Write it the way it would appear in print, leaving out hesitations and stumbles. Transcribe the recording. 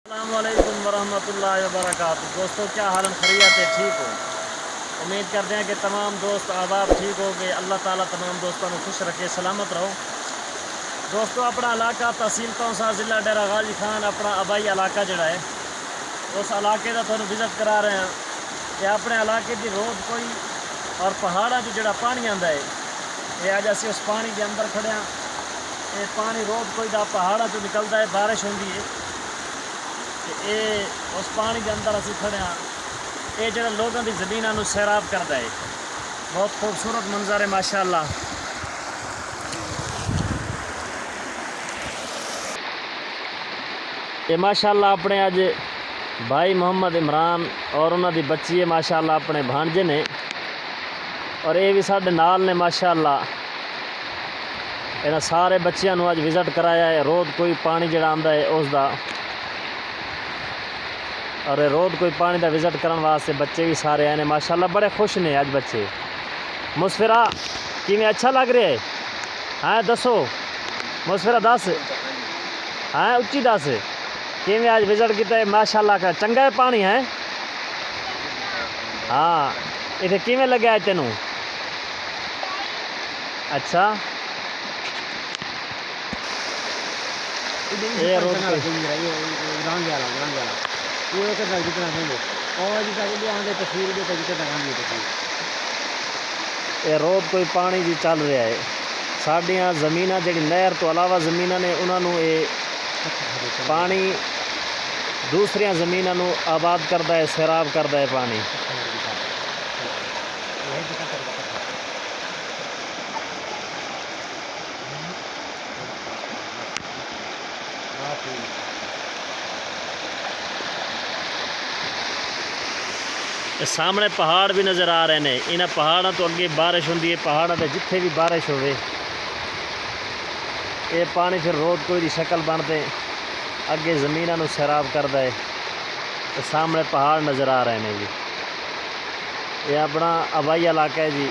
السلام علیکم ورحمۃ اللہ وبرکاتہ۔ دوستو کیا حال خیریت ہے؟ ٹھیک ہو؟ امید کرتے ہیں کہ تمام دوست آداب ٹھیک ہو گئے۔ اللہ تعالیٰ تمام دوستوں کو خوش رکھے، سلامت رہو۔ دوستو اپنا علاقہ تحصیل تونسا ضلع ڈیرہ غازی خان اپنا آبائی علاقہ جڑا ہے اس علاقے کا تھوڑا وزٹ کرا رہے ہیں۔ یہ اپنے علاقے کی روڈ کوئی اور پہاڑا جو جڑا پانی آتا ہے، یہ اج اسی اس پانی کے اندر کھڑے ہیں۔ یہ پانی روڈ کوئی دا پہاڑا جو نکلتا ہے، بارش ہوتی ہے، اے اس پانی کے اندر اسی کھڑے ہیں۔ یہ جڑا لوگوں کی زمینوں کو سیراب کرتا ہے، بہت خوبصورت منظر ہے ماشاءاللہ۔ یہ ماشاءاللہ اپنے اج بھائی محمد عمران اور انہوں دی بچی ہے ماشاءاللہ، اپنے بھانجے نے، اور یہ بھی ساڈے نال نے ماشاءاللہ۔ انہاں سارے بچیاں نو اج وزٹ کرایا ہے روڈ کوئی پانی جڑا آندا ہے اس دا، اور روڈ کوئی پانی دا وزٹ کرن واسطے بچے بھی سارے آئے ہیں ماشاءاللہ۔ بڑے خوش نے اج بچے۔ مسفرہ کیویں اچھا لگ رہا ہے؟ ہاں دسو مسفرہ، دس ہاں اچھی دس کیویں اج وزٹ کیتا ہے ماشاءاللہ کا چنگا ہے پانی ہے؟ ہاں اتنے کیویں لگا ہے تینوں؟ اچھا یہ روڈ یہ روڈ کوئی پانی جی چل رہا ہے۔ ساڈیاں زمیناں جڑی نہر تو علاوہ زمیناں نے انہاں نو یہ پانی دوسریاں زمیناں نو آباد کرتا ہے، سیراب کرتا ہے پانی۔ سامنے پہاڑ بھی نظر آ رہے ہیں، انہاں پہاڑاں تو اگے بارش ہوندی ہے، پہاڑاں تے جتھے بھی بارش ہوئے یہ پانی پھر روڈ کوئی دی شکل بنتے اگے زمیناں نو سیراب کرتا ہے۔ سامنے پہاڑ نظر آ رہے ہیں جی، یہ اپنا آبائی علاقہ ہے جی۔